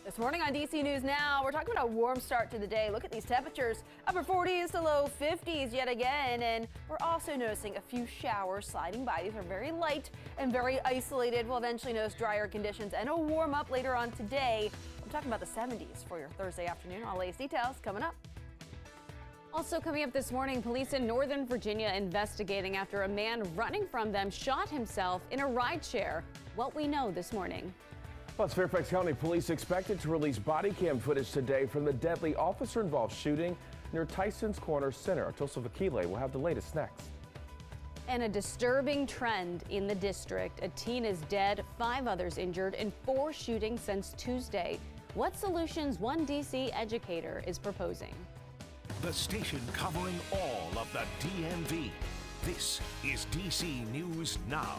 This morning on DC News Now, we're talking about a warm start to the day. Look at these temperatures, upper 40s to low 50s yet again. And we're also noticing a few showers sliding by. These are very light and very isolated. We'll eventually notice drier conditions and a warm up later on today. I'm talking about the 70s for your Thursday afternoon. All latest details coming up. Also coming up this morning, police in Northern Virginia investigating after a man running from them shot himself in a rideshare. What we know this morning. Plus, Fairfax County Police expected to release body cam footage today from the deadly officer-involved shooting near Tyson's Corner Center. Tulsa Vakile will have the latest next. And a disturbing trend in the district. A teen is dead, 5 others injured in 4 shootings since Tuesday. What solutions one DC educator is proposing? The station covering all of the DMV. This is DC News Now.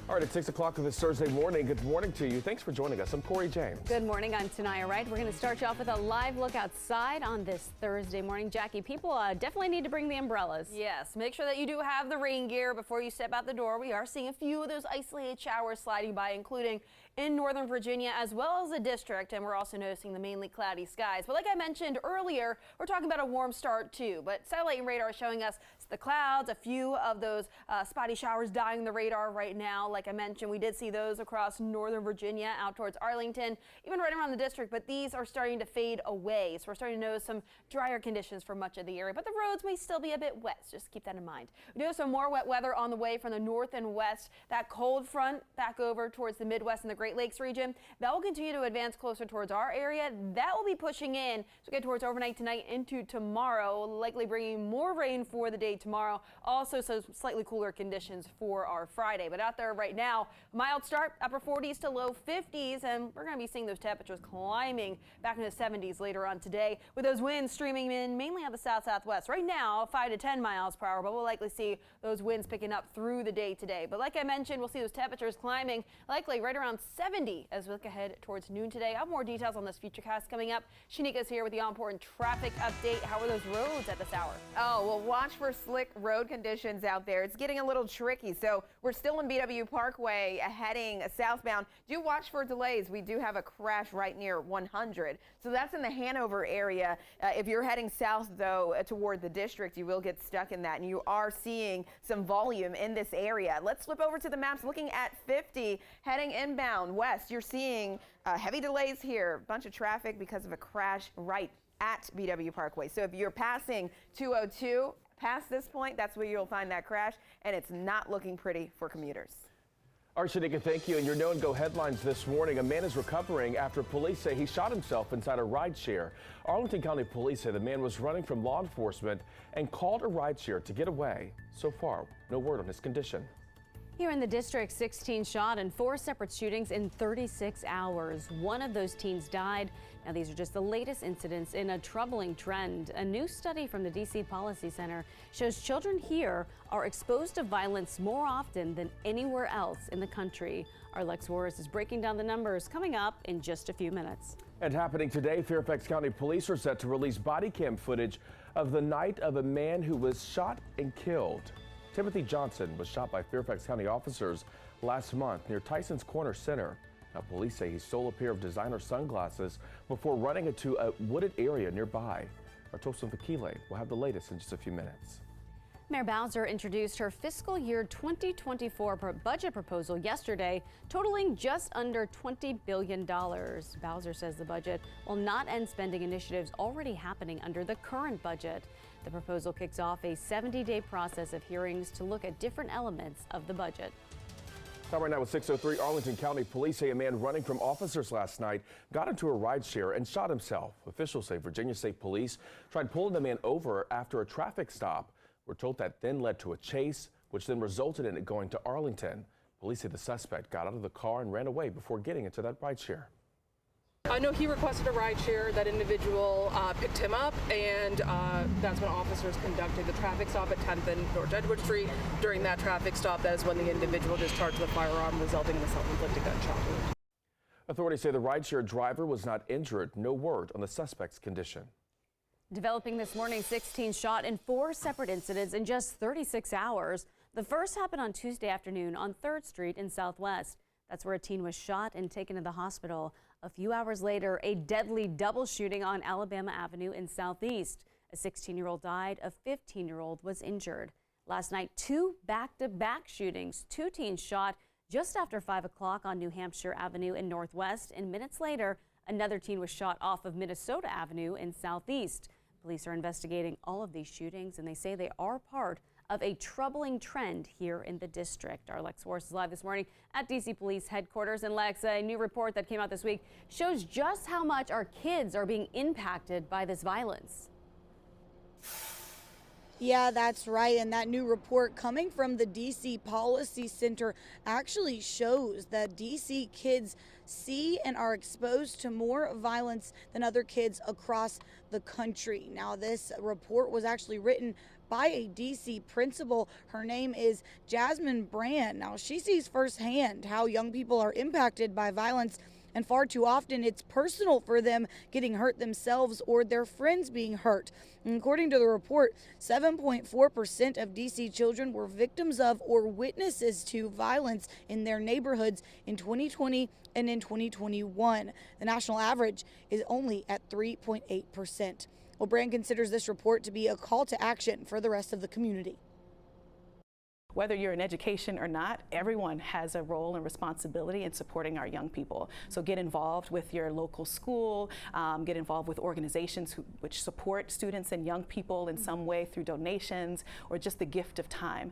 All right, at 6 o'clock of this Thursday morning, good morning to you. Thanks for joining us. I'm Corey James. Good morning. I'm Tanaya Wright. We're going to start you off with a live look outside on this Thursday morning. Jackie, people definitely need to bring the umbrellas. Yes, make sure that you do have the rain gear before you step out the door. We are seeing a few of those isolated showers sliding by, including in Northern Virginia as well as the district, and we're also noticing the mainly cloudy skies. But like I mentioned earlier, we're talking about a warm start too. But satellite and radar is showing us the clouds, a few of those spotty showers dotting the radar right now. Like I mentioned, we did see those across Northern Virginia out towards Arlington, even right around the district, but these are starting to fade away. So we're starting to notice some drier conditions for much of the area, but the roads may still be a bit wet. So just keep that in mind. We do have some more wet weather on the way from the north and west. That cold front back over towards the Midwest and the Great Lakes region, that will continue to advance closer towards our area. That will be pushing in as we get towards overnight tonight into tomorrow, likely bringing more rain for the day tomorrow. Also some slightly cooler conditions for our Friday. But out there right now, mild start, upper 40s to low 50s, and we're going to be seeing those temperatures climbing back into the 70s later on today, with those winds streaming in mainly out the south-southwest. Right now, 5 to 10 miles per hour, but we'll likely see those winds picking up through the day today. But like I mentioned, we'll see those temperatures climbing likely right around 70 as we look ahead towards noon today. I have more details on this Futurecast coming up. Shanika's here with the all-important traffic update. How are those roads at this hour? Oh, well, watch for slick road conditions out there. It's getting a little tricky. So we're still in BW Parkway heading southbound. Do watch for delays. We do have a crash right near 100. So that's in the Hanover area. If you're heading south, though, toward the district, you will get stuck in that. And you are seeing some volume in this area. Let's flip over to the maps. Looking at 50, heading inbound west, you're seeing heavy delays here. A bunch of traffic because of a crash right at BW Parkway. So if you're passing 202 past this point, that's where you'll find that crash, and it's not looking pretty for commuters. All right, Shanika, thank you. And your know-and-go headlines this morning. A man is recovering after police say he shot himself inside a rideshare. Arlington County Police say the man was running from law enforcement and called a rideshare to get away. So far, no word on his condition. Here in the district, 16 shot in 4 separate shootings in 36 hours. One of those teens died. Now, these are just the latest incidents in a troubling trend. A new study from the DC Policy Center shows children here are exposed to violence more often than anywhere else in the country. Our Lex Warris is breaking down the numbers coming up in just a few minutes. And happening today, Fairfax County Police are set to release body cam footage of the night of a man who was shot and killed. Timothy Johnson was shot by Fairfax County officers last month near Tyson's Corner Center. Now, police say he stole a pair of designer sunglasses before running into a wooded area nearby. Our Tulsa Vakile will have the latest in just a few minutes. Mayor Bowser introduced her fiscal year 2024 budget proposal yesterday, totaling just under $20 billion. Bowser says the budget will not end spending initiatives already happening under the current budget. The proposal kicks off a 70-day process of hearings to look at different elements of the budget. Time right now with 6:03, Arlington County Police say a man running from officers last night got into a rideshare and shot himself. Officials say Virginia State Police tried pulling the man over after a traffic stop. We're told that then led to a chase, which then resulted in it going to Arlington. Police say the suspect got out of the car and ran away before getting into that rideshare. I know he requested a ride share. That individual picked him up, and that's when officers conducted the traffic stop at 10th and North Edward Street. During that traffic stop, that is when the individual discharged the firearm, resulting in a self-inflicted gunshot wound. Authorities say the rideshare driver was not injured. No word on the suspect's condition. Developing this morning, 16 shot in 4 separate incidents in just 36 hours. The first happened on Tuesday afternoon on 3rd Street in Southwest. That's where a teen was shot and taken to the hospital. A few hours later, a deadly double shooting on Alabama Avenue in Southeast. A 16-year-old died, a 15-year-old was injured. Last night, two back-to-back shootings. Two teens shot just after 5 o'clock on New Hampshire Avenue in Northwest, and minutes later, another teen was shot off of Minnesota Avenue in Southeast. Police are investigating all of these shootings, and they say they are part of a troubling trend here in the district. Our Lex Force is live this morning at DC Police Headquarters. And Lex, a new report that came out this week shows just how much our kids are being impacted by this violence. Yeah, that's right. And that new report coming from the DC Policy Center actually shows that DC kids see and are exposed to more violence than other kids across the country. Now, this report was actually written by a DC principal. Her name is Jasmine Brand. Now, she sees firsthand how young people are impacted by violence, and far too often it's personal for them, getting hurt themselves or their friends being hurt. And according to the report, 7.4% of DC children were victims of or witnesses to violence in their neighborhoods in 2020 and in 2021. The national average is only at 3.8%. Well, Brand considers this report to be a call to action for the rest of the community. Whether you're in education or not, everyone has a role and responsibility in supporting our young people. So get involved with your local school, get involved with organizations which support students and young people in some way through donations or just the gift of time.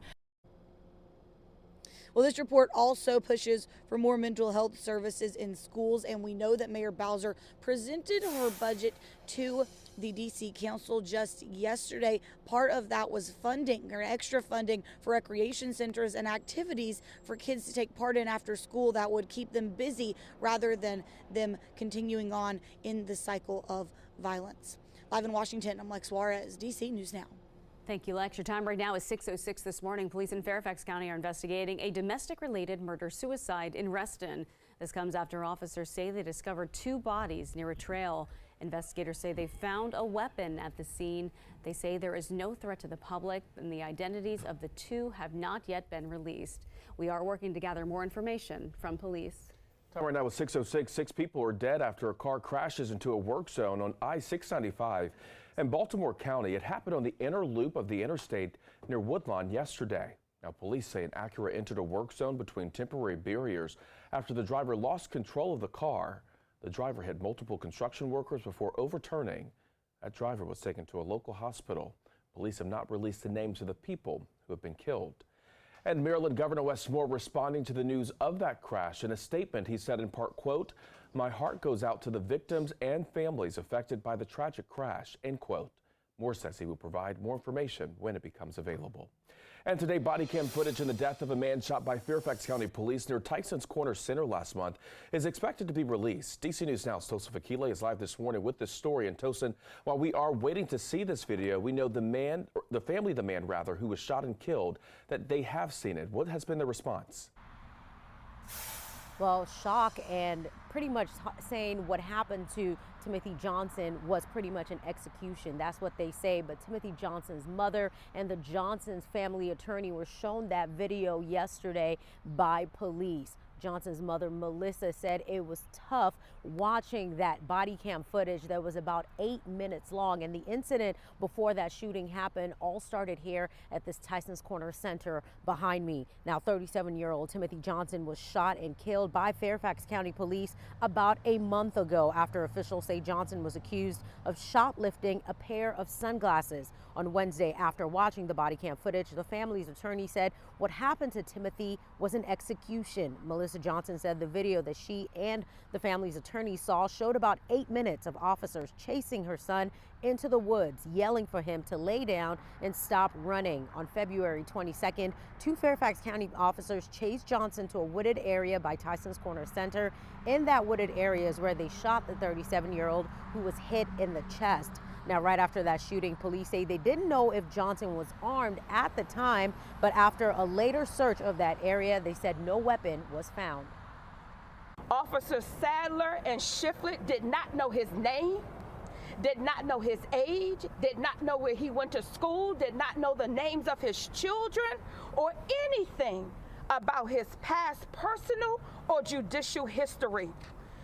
Well, this report also pushes for more mental health services in schools, and we know that Mayor Bowser presented her budget to the DC Council just yesterday. Part of that was funding or extra funding for recreation centers and activities for kids to take part in after school that would keep them busy rather than them continuing on in the cycle of violence. Live in Washington, I'm Lex Juarez, DC News Now. Thank you, Lex. Your time right now is 6:06 this morning. Police in Fairfax County are investigating a domestic-related murder-suicide in Reston. This comes after officers say they discovered two bodies near a trail. Investigators say they found a weapon at the scene. They say there is no threat to the public, and the identities of the two have not yet been released. We are working to gather more information from police. Time right now is 6:06. 6 people are dead after a car crashes into a work zone on I-695 in Baltimore County. It happened on the inner loop of the interstate near Woodlawn yesterday. Now, police say an Acura entered a work zone between temporary barriers after the driver lost control of the car. The driver hit multiple construction workers before overturning. That driver was taken to a local hospital. Police have not released the names of the people who have been killed. And Maryland Governor Wes Moore responding to the news of that crash. In a statement, he said in part, quote, "My heart goes out to the victims and families affected by the tragic crash," end quote. Moore says he will provide more information when it becomes available. And today, body cam footage in the death of a man shot by Fairfax County Police near Tyson's Corner Center last month is expected to be released. DC News Now's Tosin Fakile is live this morning with this story. And Tosin, while we are waiting to see this video, we know the family of the man who was shot and killed, that they have seen it. What has been the response? Well, shock and pretty much saying what happened to Timothy Johnson was pretty much an execution. That's what they say. But Timothy Johnson's mother and the Johnson's family attorney were shown that video yesterday by police. Johnson's mother, Melissa, said it was tough watching that body cam footage that was about 8 minutes long. And the incident before that shooting happened all started here at this Tyson's Corner Center behind me. Now, 37-year-old Timothy Johnson was shot and killed by Fairfax County Police about a month ago after officials say Johnson was accused of shoplifting a pair of sunglasses. On Wednesday, after watching the body cam footage, the family's attorney said what happened to Timothy was an execution. Melissa Johnson said the video that she and the family's attorney saw showed about 8 minutes of officers chasing her son into the woods, yelling for him to lay down and stop running. On February 22nd, 2 Fairfax County officers chased Johnson to a wooded area by Tyson's Corner Center. In that wooded area is where they shot the 37-year-old who was hit in the chest. Now, right after that shooting, police say they didn't know if Johnson was armed at the time, but after a later search of that area, they said no weapon was found. Officers Sadler and Shiflett did not know his name, did not know his age, did not know where he went to school, did not know the names of his children or anything about his past personal or judicial history.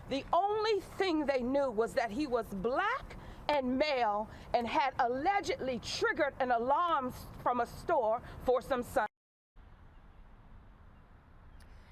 The only thing they knew was that he was black and male and had allegedly triggered an alarm from a store for some sun.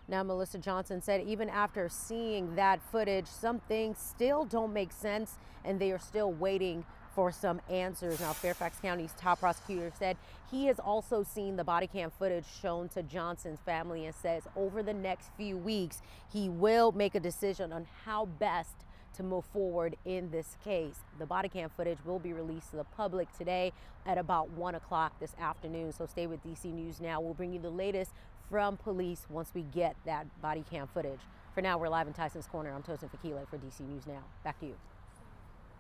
Now, Melissa Johnson said even after seeing that footage, some things still don't make sense and they are still waiting for some answers. Now, Fairfax County's top prosecutor said he has also seen the body cam footage shown to Johnson's family and says over the next few weeks, he will make a decision on how best to move forward in this case. The body cam footage will be released to the public today at about 1 o'clock this afternoon. So stay with DC News Now. We'll bring you the latest from police once we get that body cam footage. For now, we're live in Tyson's Corner. I'm Tosin Fakile for DC News Now. Back to you.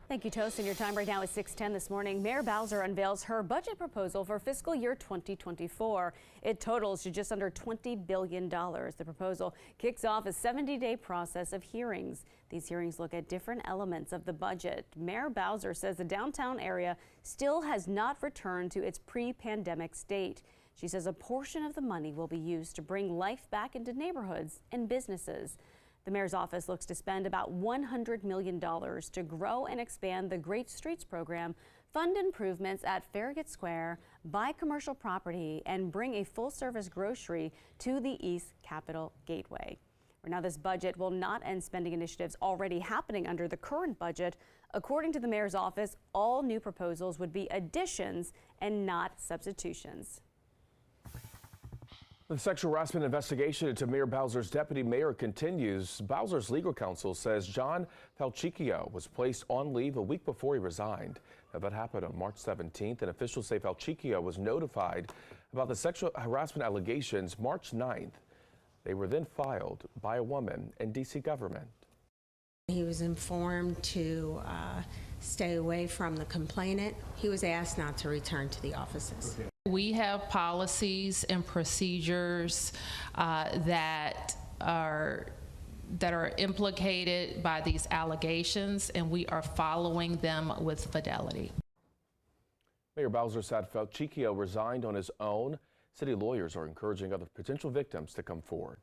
Thank you, Tosin. Your time right now is 6:10 this morning. Mayor Bowser unveils her budget proposal for fiscal year 2024. It totals to just under $20 billion. The proposal kicks off a 70-day process of hearings. These hearings look at different elements of the budget. Mayor Bowser says the downtown area still has not returned to its pre-pandemic state. She says a portion of the money will be used to bring life back into neighborhoods and businesses. The mayor's office looks to spend about $100 million to grow and expand the Great Streets program, fund improvements at Farragut Square, buy commercial property, and bring a full-service grocery to the East Capitol Gateway. Now, this budget will not end spending initiatives already happening under the current budget. According to the mayor's office, all new proposals would be additions and not substitutions. The sexual harassment investigation into Mayor Bowser's deputy mayor continues. Bowser's legal counsel says John Falchicchio was placed on leave a week before he resigned. Now, that happened on March 17th, and officials say Falchicchio was notified about the sexual harassment allegations March 9th. They were then filed by a woman in D.C. government. He was informed to stay away from the complainant. He was asked not to return to the offices. We have policies and procedures that are implicated by these allegations, and we are following them with fidelity. Mayor Bowser said Falchicchio resigned on his own. City lawyers are encouraging other potential victims to come forward.